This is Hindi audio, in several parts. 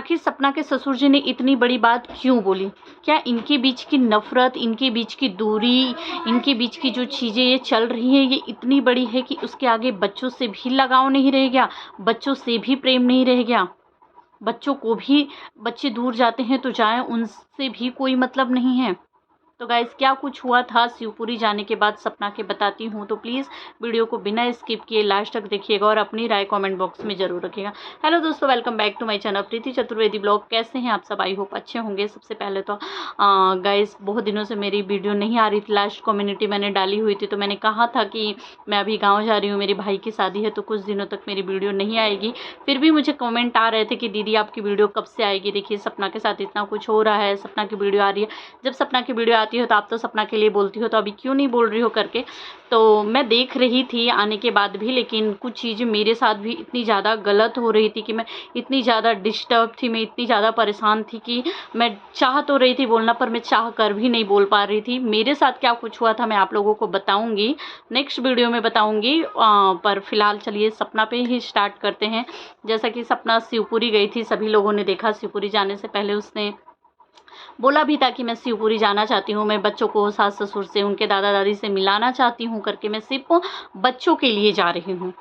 आखिर सपना के ससुर जी ने इतनी बड़ी बात क्यों बोली? क्या इनके बीच की नफ़रत, इनके बीच की दूरी, इनके बीच की जो चीज़ें ये चल रही हैं ये इतनी बड़ी है कि उसके आगे बच्चों से भी लगाव नहीं रह गया, बच्चों से भी प्रेम नहीं रह गया? बच्चों को भी, बच्चे दूर जाते हैं तो जाएँ, उनसे भी कोई मतलब नहीं है। तो गाइज़ क्या कुछ हुआ था शिवपुरी जाने के बाद सपना के, बताती हूँ, तो प्लीज़ वीडियो को बिना स्किप किए लास्ट तक देखिएगा और अपनी राय कमेंट बॉक्स में ज़रूर रखिएगा। हेलो दोस्तों, welcome back to my channel Preeti Chaturvedi blog. कैसे हैं आप सब? आई होप अच्छे होंगे। सबसे पहले तो गाइज़ बहुत दिनों से मेरी वीडियो नहीं आ रही थी। लास्ट कम्युनिटी मैंने डाली हुई थी तो मैंने कहा था कि मैं अभी गाँव जा रही हूँ, मेरे भाई की शादी है, तो कुछ दिनों तक मेरी वीडियो नहीं आएगी। फिर भी मुझे कमेंट आ रहे थे कि दीदी आपकी वीडियो कब से आएगी? देखिए सपना के साथ इतना कुछ हो रहा है, सपना की वीडियो आ रही है। जब सपना की वीडियो आती है तो आप तो सपना के लिए बोलती हो, तो अभी क्यों नहीं बोल रही हो करके। तो मैं देख रही थी आने के बाद भी, लेकिन कुछ चीज़ें मेरे साथ भी इतनी ज़्यादा गलत हो रही थी कि मैं इतनी ज़्यादा डिस्टर्ब थी, मैं इतनी ज़्यादा परेशान थी कि मैं चाह तो रही थी बोलना, पर मैं चाह कर भी नहीं बोल पा रही थी। मेरे साथ क्या कुछ हुआ था मैं आप लोगों को बताऊंगी, नेक्स्ट वीडियो में बताऊंगी। पर फिलहाल चलिए सपना पे ही स्टार्ट करते हैं। जैसा कि सपना शिवपुरी गई थी, सभी लोगों ने देखा। शिवपुरी जाने से पहले उसने बोला भी था कि मैं शिवपुरी जाना चाहती हूँ, मैं बच्चों को सास ससुर से, उनके दादा दादी से मिलाना चाहती हूँ करके। मैं सिर्फ बच्चों के लिए जा रही हूँ,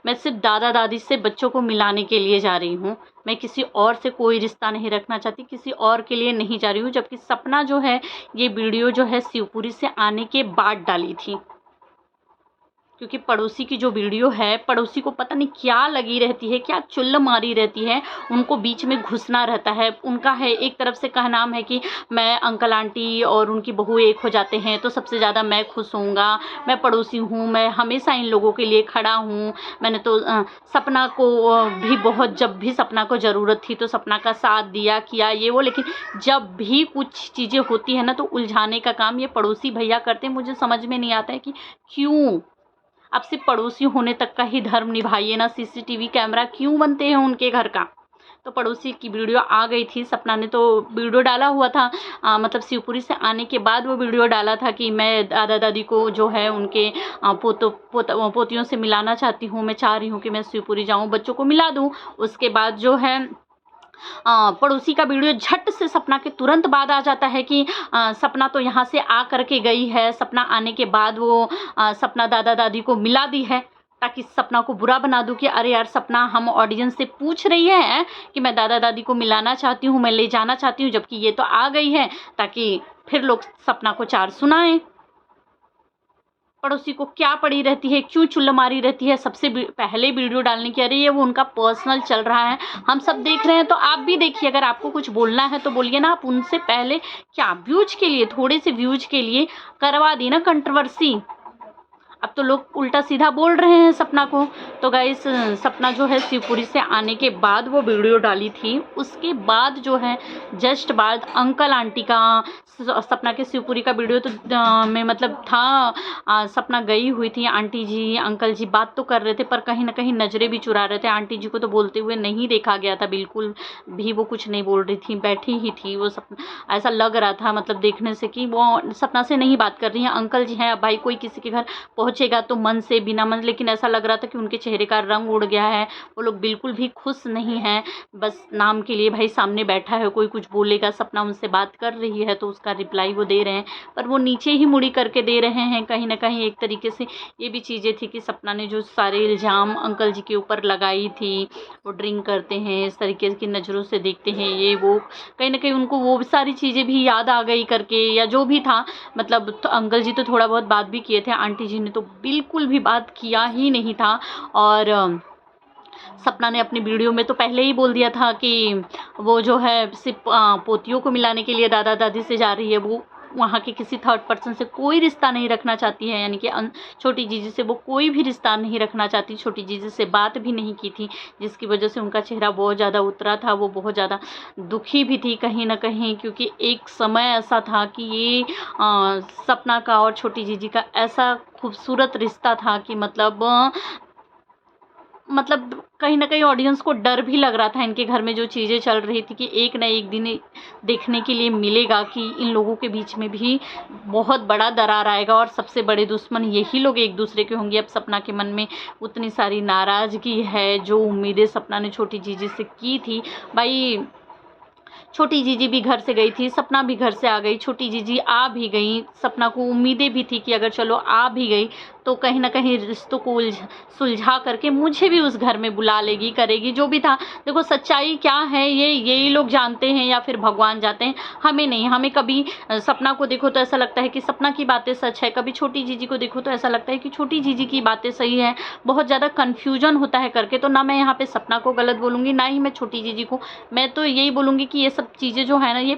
मैं सिर्फ दादा दादी से बच्चों को मिलाने के लिए जा रही हूँ। मैं किसी और से कोई रिश्ता नहीं रखना चाहती, किसी और के लिए नहीं जा रही हूँ। जबकि सपना जो है ये वीडियो जो है शिवपुरी से आने के बाद डाली थी, क्योंकि पड़ोसी की जो वीडियो है, पड़ोसी को पता नहीं क्या लगी रहती है, क्या चुल्ल मारी रहती है, उनको बीच में घुसना रहता है। उनका है एक तरफ से कहनाम है कि मैं, अंकल आंटी और उनकी बहू एक हो जाते हैं तो सबसे ज़्यादा मैं खुश होऊंगा, मैं पड़ोसी हूँ, मैं हमेशा इन लोगों के लिए खड़ा हूँ। मैंने तो सपना को भी बहुत, जब भी सपना को ज़रूरत थी तो सपना का साथ दिया, किया ये वो। लेकिन जब भी कुछ चीज़ें होती है ना तो उलझाने का काम ये पड़ोसी भैया करते हैं। मुझे समझ में नहीं आता है कि क्यों अब सिर्फ पड़ोसी होने तक का ही धर्म निभाइए ना, सीसीटीवी कैमरा क्यों बनते हैं उनके घर का। तो पड़ोसी की वीडियो आ गई थी, सपना ने तो वीडियो डाला हुआ था, मतलब शिवपुरी से आने के बाद वो वीडियो डाला था कि मैं दादा दादी को जो है उनके पोतियों से मिलाना चाहती हूँ, मैं चाह रही हूँ कि मैं शिवपुरी जाऊँ, बच्चों को मिला दूँ। उसके बाद जो है पड़ोसी का वीडियो झट से सपना के तुरंत बाद आ जाता है कि सपना तो यहाँ से आ करके गई है। सपना आने के बाद वो सपना दादा दादी को मिला दी है, ताकि सपना को बुरा बना दूं कि अरे यार सपना हम ऑडियंस से पूछ रही है कि मैं दादा दादी को मिलाना चाहती हूँ, मैं ले जाना चाहती हूँ, जबकि ये तो आ गई है, ताकि फिर लोग सपना को चार सुनाएं। पड़ोसी को क्या पड़ी रहती है, क्यों चुल्ल मारी रहती है सबसे पहले वीडियो डालने की? अरे ये वो उनका पर्सनल चल रहा है, हम सब देख रहे हैं, तो आप भी देखिए। अगर आपको कुछ बोलना है तो बोलिए ना। आप उनसे पहले क्या व्यूज के लिए, थोड़े से व्यूज के लिए करवा दी ना कंट्रोवर्सी। अब तो लोग उल्टा सीधा बोल रहे हैं सपना को। तो गाइस सपना जो है शिवपुरी से आने के बाद वो वीडियो डाली थी, उसके बाद जो है जस्ट बाद अंकल आंटी का, सपना के शिवपुरी का वीडियो तो में मतलब था, सपना गई हुई थी, आंटी जी अंकल जी बात तो कर रहे थे पर कहीं ना कहीं नज़रें भी चुरा रहे थे। आंटी जी को तो बोलते हुए नहीं देखा गया था, बिल्कुल भी वो कुछ नहीं बोल रही थी, बैठी ही थी वो। सपना ऐसा लग रहा था मतलब देखने से कि वो सपना से नहीं बात कर रही हैं। अंकल जी हैं, अब भाई कोई किसी के घर पहुंचेगा तो मन से, बिना मन, लेकिन ऐसा लग रहा था कि उनके चेहरे का रंग उड़ गया है, वो लोग बिल्कुल भी खुश नहीं हैं। बस नाम के लिए भाई सामने बैठा है, कोई कुछ बोलेगा, सपना उनसे बात कर रही है तो उसका रिप्लाई वो दे रहे हैं, पर वो नीचे ही मुड़ी करके दे रहे हैं। कहीं ना कहीं एक तरीके से ये भी चीज़ें थी कि सपना ने जो सारे इल्ज़ाम अंकल जी के ऊपर लगाई थी, वो ड्रिंक करते हैं, इस तरीके की नज़रों से देखते हैं, ये वो, कहीं ना कहीं उनको वो सारी चीज़ें भी याद आ गई करके, या जो भी था। मतलब तो अंकल जी तो थोड़ा बहुत बात भी किए थे, आंटी जी ने तो बिल्कुल भी बात किया ही नहीं था। और सपना ने अपनी वीडियो में तो पहले ही बोल दिया था कि वो जो है सिर्फ पोतियों को मिलाने के लिए दादा दादी से जा रही है, वो वहाँ के किसी थर्ड पर्सन से कोई रिश्ता नहीं रखना चाहती है। यानी कि छोटी जीजी से वो कोई भी रिश्ता नहीं रखना चाहती, छोटी जीजी से बात भी नहीं की थी, जिसकी वजह से उनका चेहरा बहुत ज़्यादा उतरा था, वो बहुत ज़्यादा दुखी भी थी कहीं ना कहीं। क्योंकि एक समय ऐसा था कि ये सपना का और छोटी जीजी का ऐसा खूबसूरत रिश्ता था कि मतलब मतलब कहीं न कहीं ऑडियंस को डर भी लग रहा था इनके घर में जो चीज़ें चल रही थी कि एक ना एक दिन देखने के लिए मिलेगा कि इन लोगों के बीच में भी बहुत बड़ा दरार आएगा और सबसे बड़े दुश्मन यही लोग एक दूसरे के होंगे। अब सपना के मन में उतनी सारी नाराज़गी है, जो उम्मीदें सपना ने छोटी जीजी से की थी, भाई छोटी जीजी भी घर से गई थी, सपना भी घर से आ गई, छोटी जीजी आ भी गई। सपना को उम्मीदें भी थी कि अगर चलो आ भी गई तो कहीं न कहीं रिश्तों को सुलझा करके मुझे भी उस घर में बुला लेगी, करेगी, जो भी था। देखो सच्चाई क्या है ये यही लोग जानते हैं या फिर भगवान जानते हैं, हमें नहीं। हमें कभी सपना को देखो तो ऐसा लगता है कि सपना की बातें सच है, कभी छोटी जीजी को देखो तो ऐसा लगता है कि छोटी जीजी की बातें सही है। बहुत ज़्यादा कन्फ्यूजन होता है करके। तो ना मैं यहाँ पे सपना को गलत बोलूँगी, ना ही मैं छोटी जीजी को। मैं तो यही बोलूँगी कि ये सब चीज़ें जो है ना, ये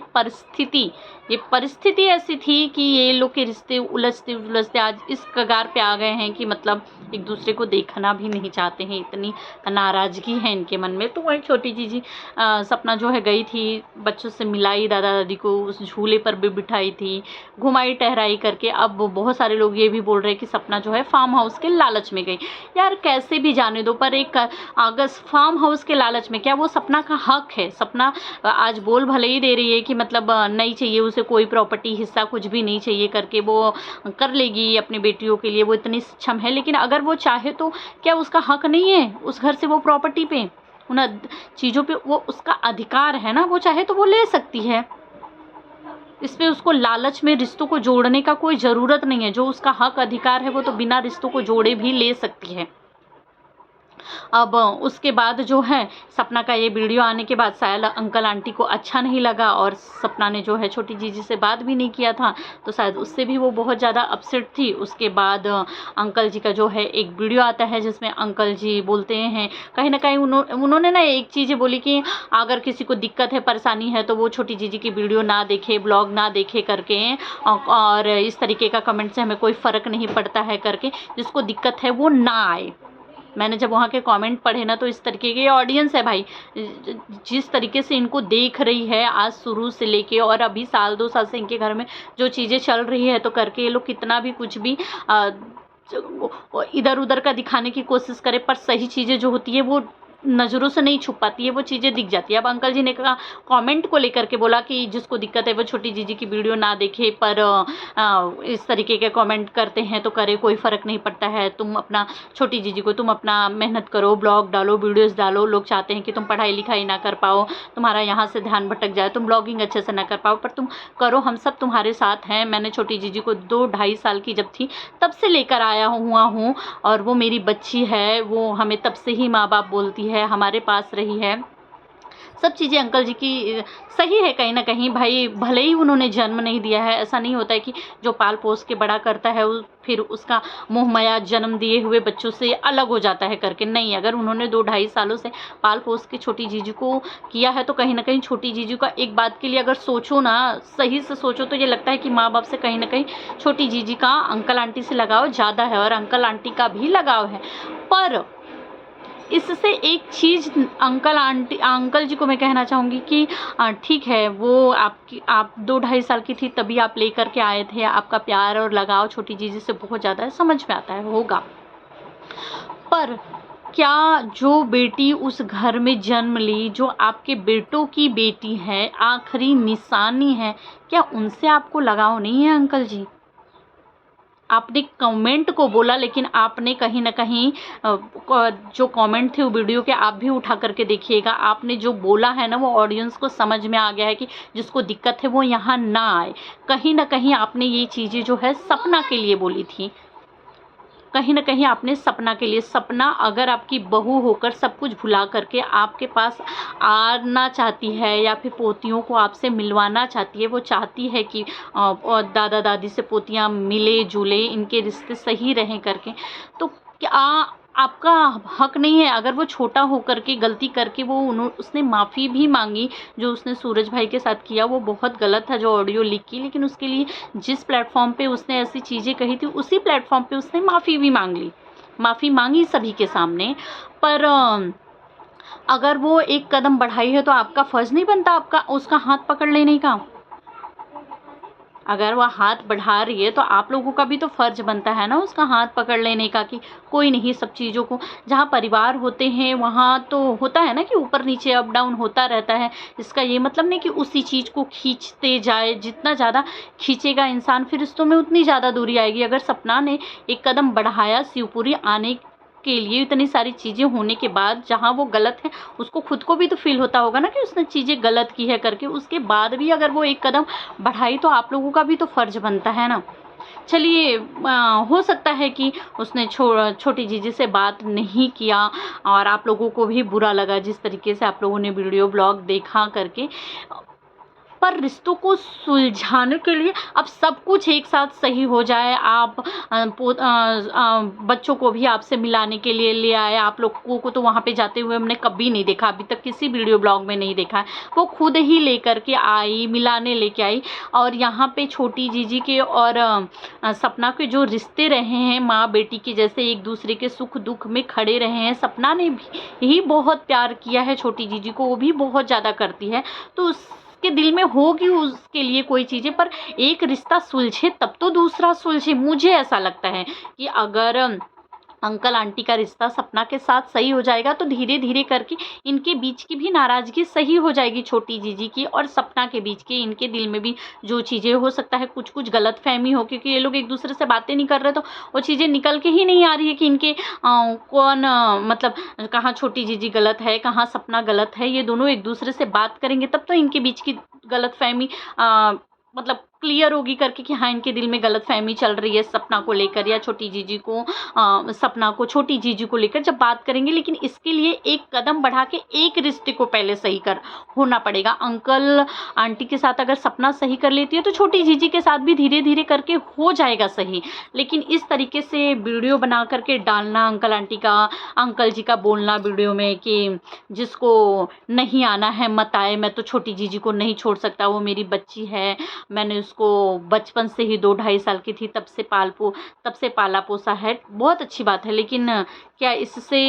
परिस्थिति ऐसी थी कि ये लोग के रिश्ते उलझते उलझते आज इस कगार पे आ गए हैं कि मतलब एक दूसरे को देखना भी नहीं चाहते हैं, इतनी नाराज़गी है इनके मन में। तो वही छोटी जीजी सपना जो है गई थी, बच्चों से मिलाई, दादा दादी को उस झूले पर भी बिठाई थी, घुमाई टहराई करके। अब बहुत सारे लोग ये भी बोल रहे हैं कि सपना जो है फार्म हाउस के लालच में गई। यार कैसे भी जाने दो, पर एक अगस्त फार्म हाउस के लालच में क्या, वो सपना का हक है। सपना आज बोल भले ही दे रही है कि मतलब नहीं चाहिए उसे कोई प्रॉपर्टी, हिस्सा कुछ भी नहीं चाहिए करके, वो कर लेगी अपनी बेटियों के लिए, वो इतनी सक्षम है। लेकिन अगर वो चाहे तो क्या उसका हक नहीं है उस घर से, वो प्रॉपर्टी पे, उन चीज़ों पे वो उसका अधिकार है ना, वो चाहे तो वो ले सकती है। इसमें उसको लालच में रिश्तों को जोड़ने का कोई ज़रूरत नहीं है। जो उसका हक अधिकार है वो तो बिना रिश्तों को जोड़े भी ले सकती है। अब उसके बाद जो है सपना का ये वीडियो आने के बाद शायद अंकल आंटी को अच्छा नहीं लगा, और सपना ने जो है छोटी जीजी से बात भी नहीं किया था, तो शायद उससे भी वो बहुत ज़्यादा अपसेट थी। उसके बाद अंकल जी का जो है एक वीडियो आता है जिसमें अंकल जी बोलते हैं, कहीं ना कहीं उन्होंने ना एक चीज़ बोली कि अगर किसी को दिक्कत है, परेशानी है, तो वो छोटी जीजी की वीडियो ना देखे, ब्लॉग ना देखे करके, और इस तरीके का कमेंट से हमें कोई फ़र्क नहीं पड़ता है करके, जिसको दिक्कत है वो ना आए। मैंने जब वहाँ के कमेंट पढ़े ना, तो इस तरीके की ऑडियंस है भाई, जिस तरीके से इनको देख रही है आज शुरू से लेके, और अभी साल 2 साल से इनके घर में जो चीज़ें चल रही है, तो करके ये लोग कितना भी कुछ भी इधर उधर का दिखाने की कोशिश करे, पर सही चीज़ें जो होती है वो नज़रों से नहीं छुप पाती है, वो चीज़ें दिख जाती है। अब अंकल जी ने कहा, कमेंट को लेकर के बोला कि जिसको दिक्कत है वो छोटी जीजी की वीडियो ना देखे, पर इस तरीके के कमेंट करते हैं तो करे, कोई फ़र्क नहीं पड़ता है। तुम अपना छोटी जीजी को, तुम अपना मेहनत करो, ब्लॉग डालो, वीडियोस डालो। लोग चाहते हैं कि तुम पढ़ाई लिखाई ना कर पाओ, तुम्हारा यहाँ से ध्यान भटक जाए, तुम ब्लॉगिंग अच्छे से ना कर पाओ, पर तुम करो, हम सब तुम्हारे साथ हैं। मैंने छोटी जीजी को 2-2.5 साल की जब थी तब से लेकर आया हुआ हूँ, और वो मेरी बच्ची है, वो हमें तब से ही माँ बाप बोलती है, हमारे पास रही है। सब चीज़ें अंकल जी की सही है कहीं ना कहीं। भाई भले ही उन्होंने जन्म नहीं दिया है, ऐसा नहीं होता है कि जो पाल पोस के बड़ा करता है फिर उसका मोह माया जन्म दिए हुए बच्चों से अलग हो जाता है करके, नहीं। अगर उन्होंने 2-2.5 सालों से पाल पोस के छोटी जीजू को किया है, तो कहीं ना कहीं छोटी जीजू का एक बात के लिए अगर सोचो ना, सही से सोचो, तो ये लगता है कि माँ बाप से कहीं ना कहीं छोटी जीजी का अंकल आंटी से लगाव ज़्यादा है, और अंकल आंटी का भी लगाव है। पर इससे एक चीज़ अंकल जी को मैं कहना चाहूँगी कि ठीक है, वो आप 2-2.5 साल की थी तभी आप लेकर के आए थे, आपका प्यार और लगाव छोटी जीजी से बहुत ज़्यादा है, समझ में आता है, होगा। पर क्या जो बेटी उस घर में जन्म ली, जो आपके बेटों की बेटी है, आखिरी निशानी है, क्या उनसे आपको लगाव नहीं है अंकल जी? आपने कमेंट को बोला, लेकिन आपने कहीं ना कहीं जो कमेंट थे वो वीडियो के आप भी उठा करके देखिएगा। आपने जो बोला है ना, वो ऑडियंस को समझ में आ गया है कि जिसको दिक्कत है वो यहाँ ना आए। कहीं ना कहीं आपने ये चीज़ें जो है सपना के लिए बोली थी, कहीं ना कहीं आपने सपना के लिए। सपना अगर आपकी बहू होकर सब कुछ भुला करके आपके पास आना चाहती है, या फिर पोतियों को आपसे मिलवाना चाहती है, वो चाहती है कि दादा दादी से पोतियां मिले जुले, इनके रिश्ते सही रहें करके, तो क्या आपका हक नहीं है? अगर वो छोटा होकर के गलती करके उसने माफ़ी भी मांगी, जो उसने सूरज भाई के साथ किया वो बहुत गलत था, जो ऑडियो लीक की, लेकिन उसके लिए जिस प्लेटफॉर्म पे उसने ऐसी चीज़ें कही थी, उसी प्लेटफॉर्म पे उसने माफ़ी भी मांग ली, माफ़ी मांगी सभी के सामने। पर अगर वो एक कदम बढ़ाई है, तो आपका फ़र्ज़ नहीं बनता आपका उसका हाथ पकड़ लेने का? अगर वह हाथ बढ़ा रही है तो आप लोगों का भी तो फ़र्ज़ बनता है ना उसका हाथ पकड़ लेने का, कि कोई नहीं, सब चीज़ों को, जहाँ परिवार होते हैं वहाँ तो होता है ना कि ऊपर नीचे अप डाउन होता रहता है। इसका ये मतलब नहीं कि उसी चीज़ को खींचते जाए, जितना ज़्यादा खींचेगा इंसान फिर रिश्तों में उतनी ज़्यादा दूरी आएगी। अगर सपना ने एक कदम बढ़ाया शिवपुरी आने के लिए, इतनी सारी चीज़ें होने के बाद, जहाँ वो गलत है उसको खुद को भी तो फ़ील होता होगा ना कि उसने चीज़ें गलत की है करके, उसके बाद भी अगर वो एक कदम बढ़ाई तो आप लोगों का भी तो फ़र्ज़ बनता है ना। चलिए, हो सकता है कि उसने छोटी जीजी से बात नहीं किया और आप लोगों को भी बुरा लगा जिस तरीके से आप लोगों ने वीडियो ब्लॉग देखा करके, पर रिश्तों को सुलझाने के लिए अब सब कुछ एक साथ सही हो जाए। आप बच्चों को भी आपसे मिलाने के लिए ले आए। आप लोगों को तो वहाँ पे जाते हुए हमने कभी नहीं देखा, अभी तक किसी वीडियो ब्लॉग में नहीं देखा है। वो खुद ही लेकर के आई, मिलाने लेके आई। और यहाँ पे छोटी जीजी के और सपना के जो रिश्ते रहे हैं माँ बेटी के जैसे, एक दूसरे के सुख दुख में खड़े रहे हैं। सपना ने भी बहुत प्यार किया है छोटी जीजी को, वो भी बहुत ज़्यादा करती है, तो उसके दिल में होगी उसके लिए कोई चीज़ें, पर एक रिश्ता सुलझे तब तो दूसरा सुलझे। मुझे ऐसा लगता है कि अगर अंकल आंटी का रिश्ता सपना के साथ सही हो जाएगा तो धीरे धीरे करके इनके बीच की भी नाराज़गी सही हो जाएगी, छोटी जीजी की और सपना के बीच की। इनके दिल में भी जो चीज़ें, हो सकता है कुछ कुछ गलतफहमी हो, क्योंकि ये लोग एक दूसरे से बातें नहीं कर रहे, तो वो चीज़ें निकल के ही नहीं आ रही है कि इनके कौन मतलब कहाँ छोटी जीजी गलत है, कहाँ सपना गलत है। ये दोनों एक दूसरे से बात करेंगे तब तो इनके बीच की गलतफहमी मतलब क्लियर होगी करके, कि हाँ इनके दिल में गलतफहमी चल रही है सपना को लेकर, या छोटी जीजी को सपना को छोटी जीजी को लेकर जब बात करेंगे। लेकिन इसके लिए एक कदम बढ़ा के एक रिश्ते को पहले सही कर होना पड़ेगा। अंकल आंटी के साथ अगर सपना सही कर लेती है तो छोटी जीजी के साथ भी धीरे धीरे करके हो जाएगा सही। लेकिन इस तरीके से वीडियो बना करके डालना, अंकल आंटी का, अंकल जी का बोलना वीडियो में कि जिसको नहीं आना है मत आए, मैं तो छोटी जीजी को नहीं छोड़ सकता, वो मेरी बच्ची है, मैंने उसको बचपन से ही 2 ढाई साल की थी तब से पाला पोसा है। बहुत अच्छी बात है, लेकिन क्या इससे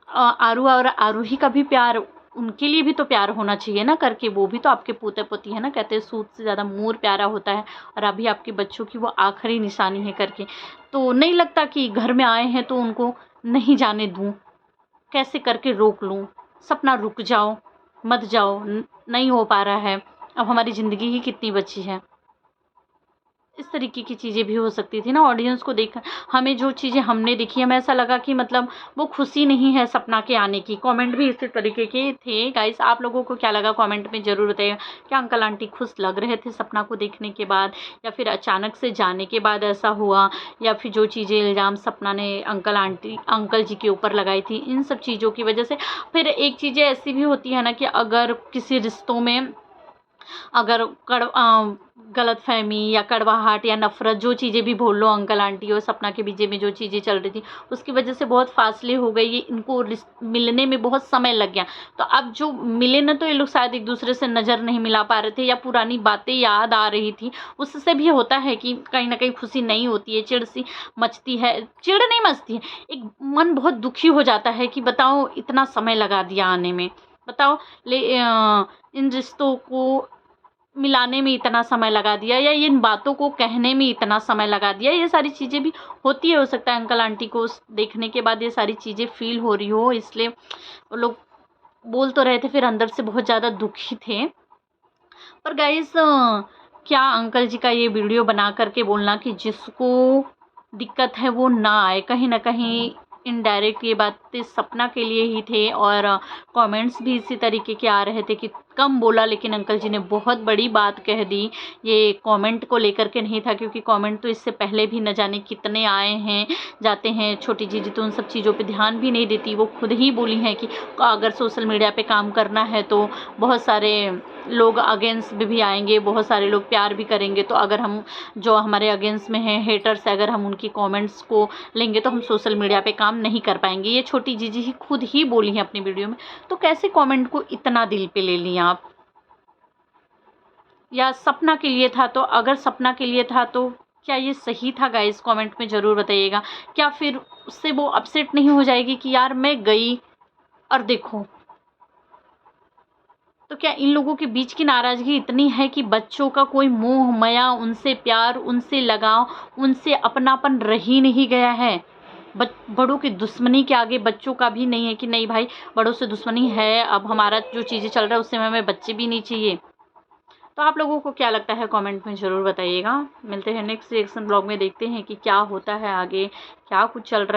आरू और आरूही का भी प्यार, उनके लिए भी तो प्यार होना चाहिए ना करके, वो भी तो आपके पोते पोती है ना। कहते हैं सूद से ज़्यादा मोर प्यारा होता है, और अभी आपके बच्चों की वो आखिरी निशानी है करके, तो नहीं लगता कि घर में आए हैं तो उनको नहीं जाने दूँ, कैसे करके रोक लूँ। सपना रुक जाओ, मत जाओ, नहीं हो पा रहा है, अब हमारी ज़िंदगी ही कितनी बची है। इस तरीके की चीज़ें भी हो सकती थी ना। ऑडियंस को देख, हमें जो चीज़ें हमने देखी, हमें ऐसा लगा कि मतलब वो खुशी नहीं है सपना के आने की। कमेंट भी इसी तरीके के थे। गाइस, आप लोगों को क्या लगा कमेंट में ज़रूर बताइएगा। क्या अंकल आंटी खुश लग रहे थे सपना को देखने के बाद, या फिर अचानक से जाने के बाद ऐसा हुआ, या फिर जो चीज़ें इल्ज़ाम सपना ने अंकल जी के ऊपर लगाई थी, इन सब चीज़ों की वजह से। फिर एक चीज़ें ऐसी भी होती है ना कि अगर किसी रिश्तों में अगर गलतफ़हमी या कड़वाहट या नफ़रत, जो चीज़ें भी बोल लो, अंकल आंटी और सपना के बीच में जो चीज़ें चल रही थी, उसकी वजह से बहुत फासले हो गए, ये इनको मिलने में बहुत समय लग गया। तो अब जो मिले ना, तो ये लोग शायद एक दूसरे से नज़र नहीं मिला पा रहे थे, या पुरानी बातें याद आ रही थी। उससे भी होता है कि कहीं ना कहीं खुशी नहीं होती है, चिड़ सी मचती है, चिड़ नहीं मचती है, एक मन बहुत दुखी हो जाता है कि बताओ इतना समय लगा दिया आने में, बताओ इन रिश्तों को मिलाने में इतना समय लगा दिया, या इन बातों को कहने में इतना समय लगा दिया। ये सारी चीज़ें भी होती है, हो सकता है अंकल आंटी को देखने के बाद ये सारी चीज़ें फील हो रही हो, इसलिए वो लोग बोल तो रहे थे, फिर अंदर से बहुत ज़्यादा दुखी थे। पर गाइस, क्या अंकल जी का ये वीडियो बना करके बोलना कि जिसको दिक्कत है वो ना आए, कहीं ना कहीं इनडायरेक्ट ये बातें सपना के लिए ही थे। और कमेंट्स भी इसी तरीके के आ रहे थे कि कम बोला, लेकिन अंकल जी ने बहुत बड़ी बात कह दी। ये कमेंट को लेकर के नहीं था, क्योंकि कमेंट तो इससे पहले भी न जाने कितने आए हैं जाते हैं। छोटी जीजी तो उन सब चीज़ों पे ध्यान भी नहीं देती, वो खुद ही बोली हैं कि अगर सोशल मीडिया पे काम करना है तो बहुत सारे लोग अगेंस्ट भी आएंगे, बहुत सारे लोग प्यार भी करेंगे, तो अगर हम जो हमारे अगेंस्ट में हैं हेटर्स, अगर हम उनकी कमेंट्स को लेंगे तो हम सोशल मीडिया पे काम नहीं कर पाएंगे। ये छोटी जीजी ही खुद ही बोली हैं अपनी वीडियो में। तो कैसे कमेंट को इतना दिल पे ले लिया आप? या सपना के लिए था? तो अगर सपना के लिए था तो क्या ये सही था? गाइस, कमेंट में ज़रूर बताइएगा। क्या फिर उससे वो अपसेट नहीं हो जाएगी कि यार मैं गई और देखो तो क्या इन लोगों के बीच की नाराज़गी इतनी है कि बच्चों का कोई मोह माया, उनसे प्यार, उनसे लगाव, उनसे अपनापन रह ही नहीं गया है। बड़ों की दुश्मनी के आगे बच्चों का भी नहीं है कि नहीं भाई बड़ों से दुश्मनी है, अब हमारा जो चीज़ें चल रहा है उससे हमें बच्चे भी नहीं चाहिए। तो आप लोगों को क्या लगता है कमेंट में ज़रूर बताइएगा। मिलते हैं नेक्स्ट रिएक्शन ब्लॉग में, देखते हैं कि क्या होता है आगे, क्या कुछ चल रहा है।